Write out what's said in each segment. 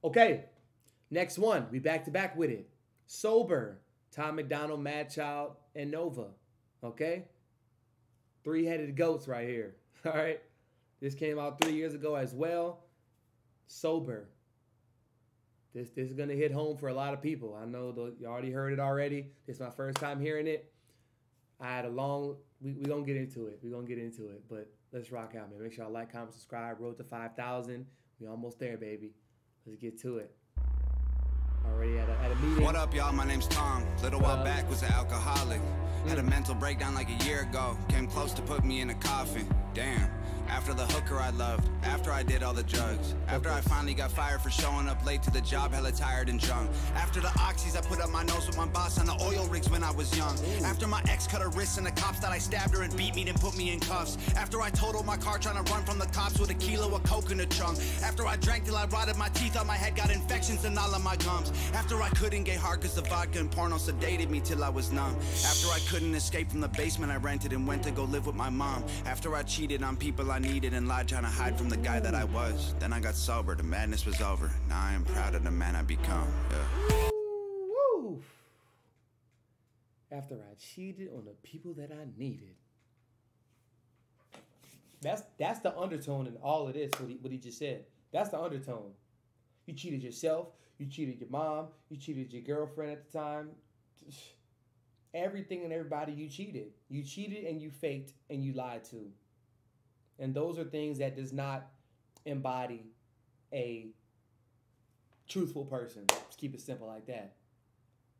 Okay, next one. We back to back with it. Sober. Tom Macdonald, MadChild, and Nova. Okay? Three-headed goats right here. All right? This came out 3 years ago as well. Sober. This is going to hit home for a lot of people. I know you already heard it already. This is my first time hearing it. I had a long... We're going to get into it. We're going to get into it. But let's rock out, man. Make sure y'all like, comment, subscribe. Road to 5,000. We almost there, baby. Let's get to it. Already at a meeting. What up, y'all? My name's Tom. Little while back was an alcoholic. Had a mental breakdown like a year ago. Came close to put me in a coffin. Damn. After the hooker I loved, after I did all the drugs, after I finally got fired for showing up late to the job, hella tired and drunk. After the oxys I put up my nose with my boss on the oil rigs when I was young. After my ex cut her wrists and the cops that I stabbed her and beat me then put me in cuffs. After I totaled my car trying to run from the cops with a kilo of coke in the trunk. After I drank till I rotted my teeth on my head, got infections in all of my gums. After I couldn't get hard cause the vodka and porno sedated me till I was numb. After I couldn't escape from the basement I rented and went to go live with my mom. After I cheated on people I needed and lied trying to hide from the guy that I was. Then I got sober, the madness was over. Now I am proud of the man I become. Yeah. Woo. After I cheated on the people that I needed. That's the undertone in all of this, what he just said. That's the undertone. You cheated yourself. You cheated your mom. You cheated your girlfriend at the time. Everything and everybody you cheated. You cheated and you faked and you lied to. And those are things that does not embody a truthful person. Just keep it simple like that.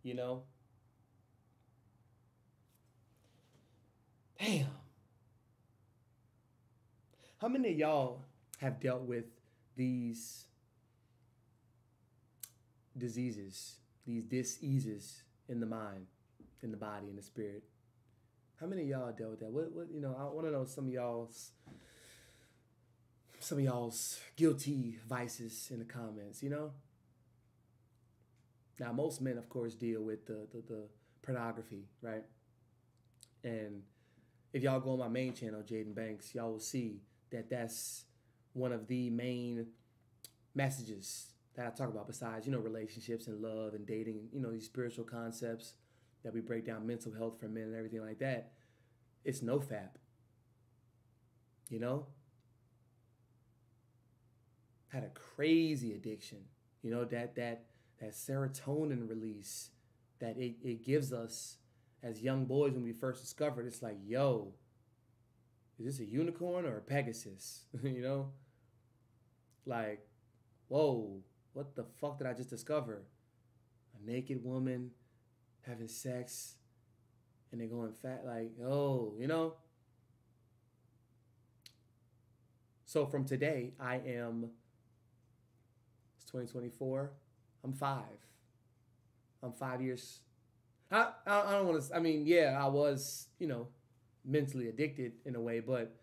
You know? Damn. How many of y'all have dealt with these diseases, these diseases in the mind, in the body, in the spirit? How many of y'all dealt with that? What you know, I want to know some of y'all's guilty vices in the comments, you know? Now, most men, of course, deal with the pornography, right? And if y'all go on my main channel, Jaden Banks, y'all will see that that's one of the main messages that I talk about besides, you know, relationships and love and dating, you know, these spiritual concepts that we break down, mental health for men and everything like that. It's NoFap, you know? Had a crazy addiction, you know, that serotonin release that it gives us as young boys when we first discovered. It's like, yo, is this a unicorn or a Pegasus? You know? Like, whoa, what the fuck did I just discover? A naked woman having sex and they're going fat, like, oh, you know? So from today, it's 2024, I'm 5. I'm 5 years. I don't want to, I mean, yeah, I was, you know, mentally addicted in a way, but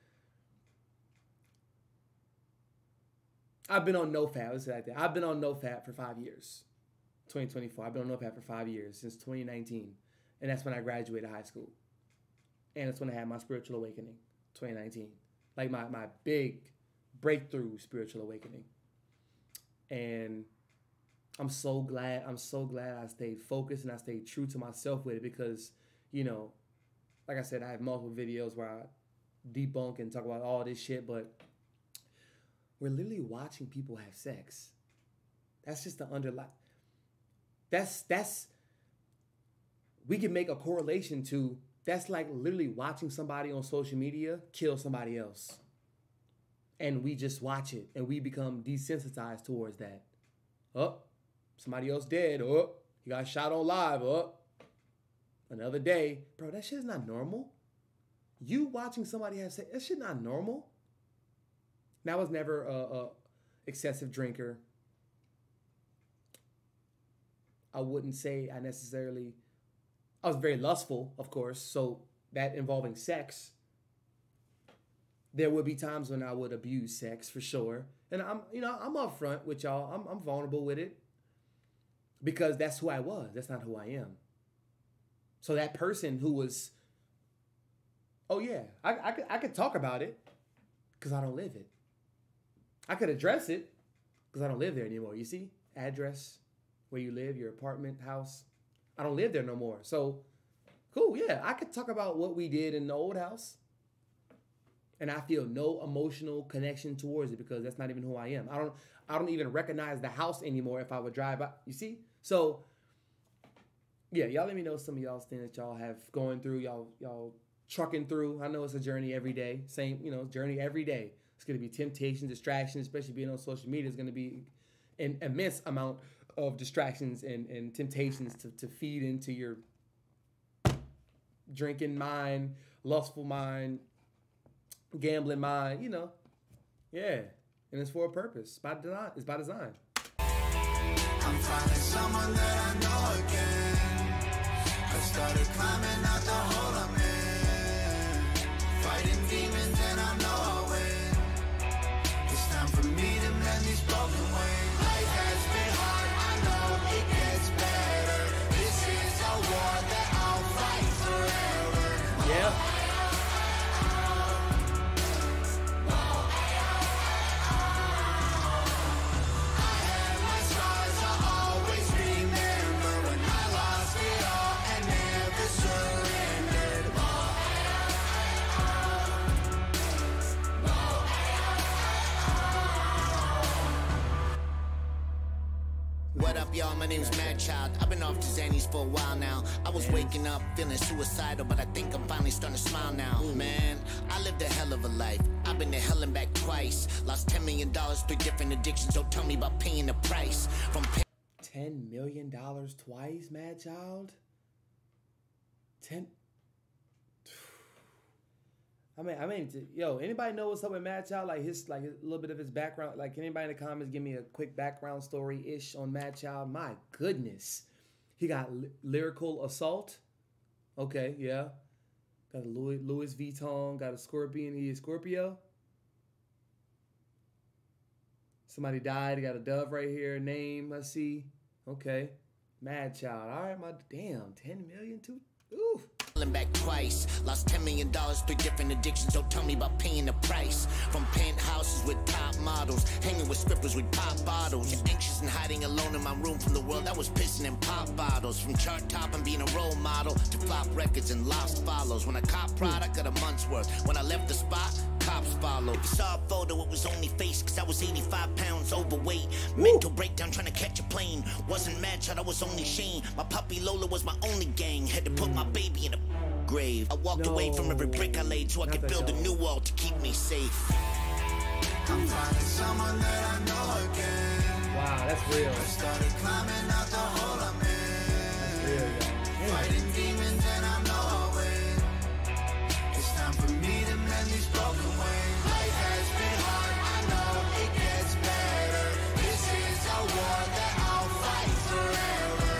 I've been on NoFap, let's say like that. I've been on NoFap for 5 years. 2024, I've been on NoFap for 5 years, since 2019. And that's when I graduated high school. And that's when I had my spiritual awakening, 2019. Like my big breakthrough spiritual awakening. And I'm so glad I stayed focused and I stayed true to myself with it because, you know, like I said, I have multiple videos where I debunk and talk about all this shit, but we're literally watching people have sex. That's just the underlying. That's we can make a correlation to, that's like literally watching somebody on social media kill somebody else. And we just watch it and we become desensitized towards that. Oh, somebody else dead. Oh, he got shot on live. Oh, another day. Bro, that shit is not normal. You watching somebody have sex, that shit not normal. Now, I was never a excessive drinker. I wouldn't say I was very lustful, of course. So that involving sex, there would be times when I would abuse sex for sure. And I'm upfront with y'all. I'm vulnerable with it because that's who I was. That's not who I am. So that person who was, oh yeah, I could talk about it because I don't live it. I could address it because I don't live there anymore, you see? address where you live, your apartment, house. I don't live there no more. So, cool, yeah. I could talk about what we did in the old house. And I feel no emotional connection towards it because that's not even who I am. I don't even recognize the house anymore if I would drive by. You see? So, yeah, y'all let me know some of y'all's things that y'all have going through, y'all trucking through. I know it's a journey every day. Same, journey every day. It's going to be temptations, distractions, especially being on social media. It's going to be an immense amount of distractions and temptations to feed into your drinking mind, lustful mind, gambling mind, Yeah. And it's for a purpose. It's by design. It's by design. I'm finding someone that I know again. I started climbing out the hole I'm in. Fighting demons and I know I'll win. It's time for me to mend these broken wings. Life has been hard, I know it gets better. This is a war that I'll fight forever. Yeah. What up, y'all? My name's MadChild. I've been off to Xannies for a while now. I was waking up feeling suicidal, but I think I'm finally starting to smile now. Man, I lived a hell of a life. I've been to hell and back twice. Lost $10 million, 3 different addictions. Don't tell me about paying the price. From $10 million twice, MadChild? 10. I mean, yo, anybody know what's up with MadChild? Like a little bit of his background. Like, anybody in the comments give me a quick background story-ish on MadChild? My goodness, he got lyrical assault. Okay, yeah. Got a Louis Vuitton. Got a scorpion. He is Scorpio. Somebody died. He got a dove right here. Name, I see. Okay, MadChild. All right, my damn 10 million too. Ooh. Back twice, lost $10 million, 3 different addictions. Don't tell me about paying the price. From penthouses with top models, hanging with strippers with pop bottles. Anxious and hiding alone in my room from the world that was pissing in pop bottles. From chart top and being a role model to flop records and lost follows. When I cop product, got a month's worth. When I left the spot, cops followed. If you saw a photo, it was only face, cause I was 85 pounds overweight. Mental breakdown trying to catch a plane. Wasn't MadChild, I was only Shane. My puppy Lola was my only gang. Had to put my baby in a grave. I walked away from every brick I laid so I could build a new wall to keep me safe. I'm finding someone that I know again. Wow, that's real. I started climbing out the hole I'm in. That's real, y'all. Fighting demons and I know I'll win. It's time for me to mend these broken wings. Life has been hard, I know it gets better. This is a war that I'll fight forever.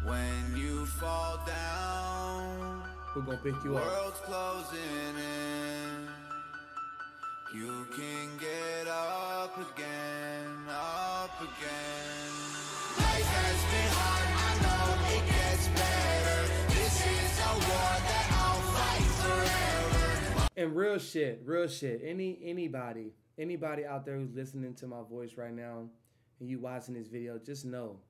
When you fall down, We're gonna pick you up. world's closing in. You can get up again, up again. Life has been hard, I know it gets better. This is a war that I'll fight forever. And real shit. Anybody out there who's listening to my voice right now and you watching this video, just know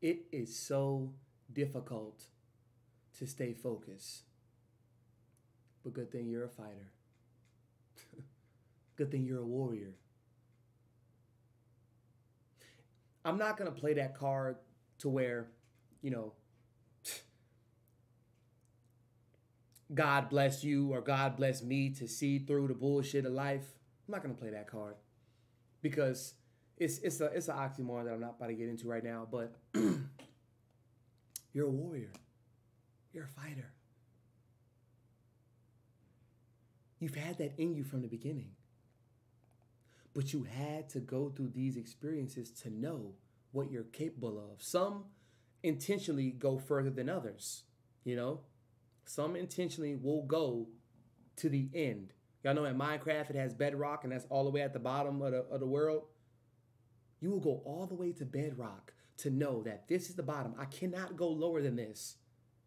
it is so difficult to stay focused. But good thing you're a fighter. Good thing you're a warrior. I'm not going to play that card to where, God bless you or God bless me to see through the bullshit of life. I'm not going to play that card because it's an oxymoron that I'm not about to get into right now, but you're a warrior. You're a fighter. You've had that in you from the beginning. But you had to go through these experiences to know what you're capable of. Some intentionally go further than others, Some intentionally will go to the end. Y'all know in Minecraft it has bedrock, and that's all the way at the bottom of the world. You will go all the way to bedrock to know that this is the bottom. I cannot go lower than this.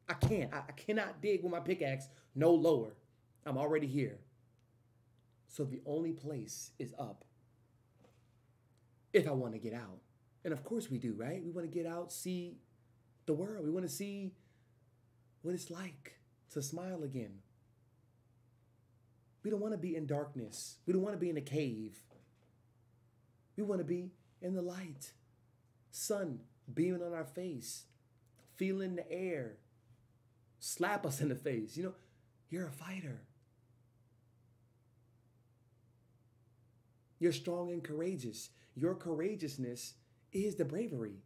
I can't. I cannot dig with my pickaxe no lower. I'm already here. So the only place is up. If I want to get out. And of course we do, right? We want to get out, see the world. We want to see what it's like to smile again. We don't want to be in darkness. We don't want to be in a cave. We want to be in the light. Sun beaming on our face. Feeling the air. Slap us in the face. You know, you're a fighter. You're strong and courageous. Your courageousness is the bravery.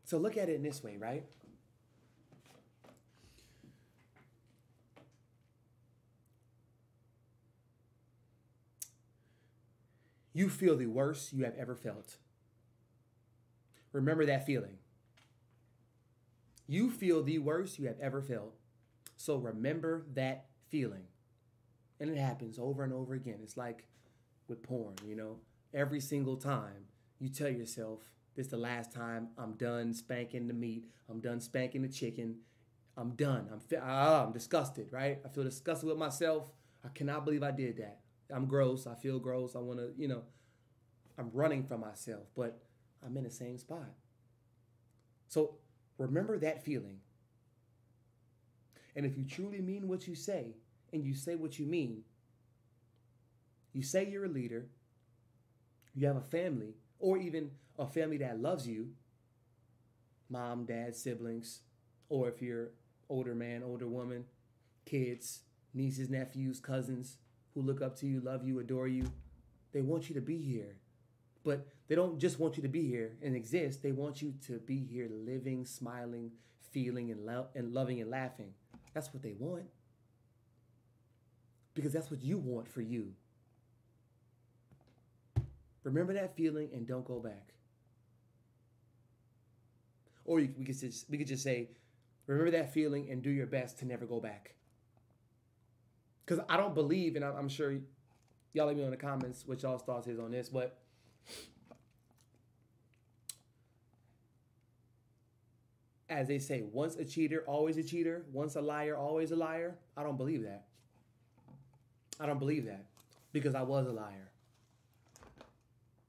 So look at it in this way, right? You feel the worst you have ever felt. Remember that feeling. You feel the worst you have ever felt. So remember that feeling. And it happens over and over again. It's like with porn, you know. Every single time you tell yourself, this is the last time I'm done spanking the meat. I'm done spanking the chicken. I'm done. I'm disgusted, right? I feel disgusted with myself. I cannot believe I did that. I'm gross. I feel gross. I want to, you know, I'm running from myself, but I'm in the same spot. So remember that feeling. And if you truly mean what you say, and you say what you mean, you say you're a leader, you have a family, or even a family that loves you, mom, dad, siblings, or if you're older man, older woman, kids, nieces, nephews, cousins who look up to you, love you, adore you, they want you to be here. But they don't just want you to be here and exist. They want you to be here living, smiling, feeling, and loving and laughing. That's what they want. Because that's what you want for you. Remember that feeling and don't go back. Or we could just say, remember that feeling and do your best to never go back. Because I don't believe, and I'm sure y'all let me know in the comments what y'all's thoughts is on this, but as they say, once a cheater, always a cheater. Once a liar, always a liar. I don't believe that. I don't believe that because I was a liar.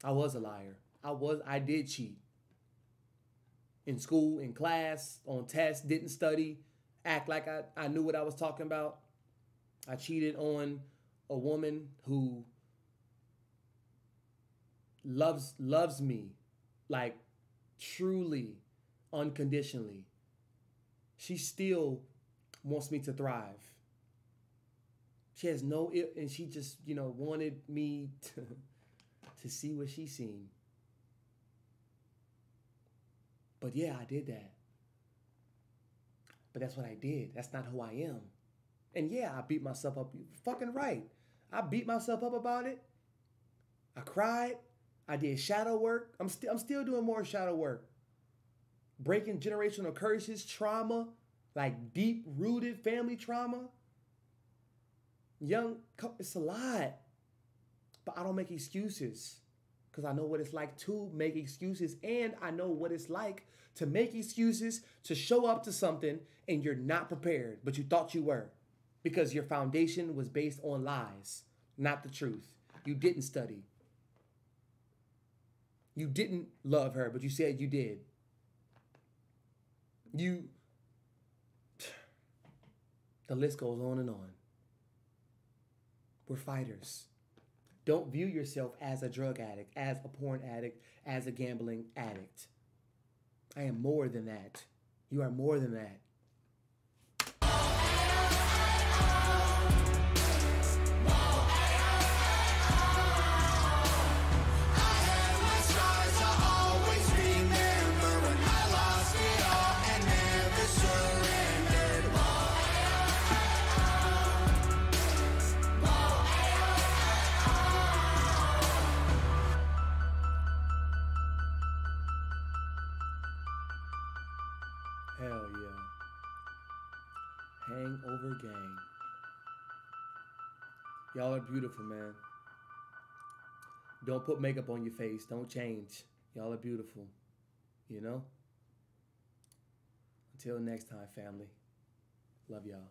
I was a liar. I did cheat. In school, in class, on tests, didn't study, act like I knew what I was talking about. I cheated on a woman who loves me, like truly, unconditionally. She still wants me to thrive. She has no, and she just, wanted me to see what she's seen. But yeah, I did that. But that's what I did. That's not who I am. And yeah, I beat myself up. You're fucking right. I beat myself up about it. I cried. I did shadow work. I'm still doing more shadow work. Breaking generational curses, trauma, like deep-rooted family trauma. It's a lot. But I don't make excuses because I know what it's like to make excuses, and I know what it's like to make excuses, to show up to something and you're not prepared, but you thought you were because your foundation was based on lies, not the truth. You didn't study. You didn't love her, but you said you did. The list goes on and on. We're fighters. Don't view yourself as a drug addict, as a porn addict, as a gambling addict. I am more than that. You are more than that. Hell yeah. Hangover gang. Y'all are beautiful, man. Don't put makeup on your face. Don't change. Y'all are beautiful. You know? Until next time, family. Love y'all.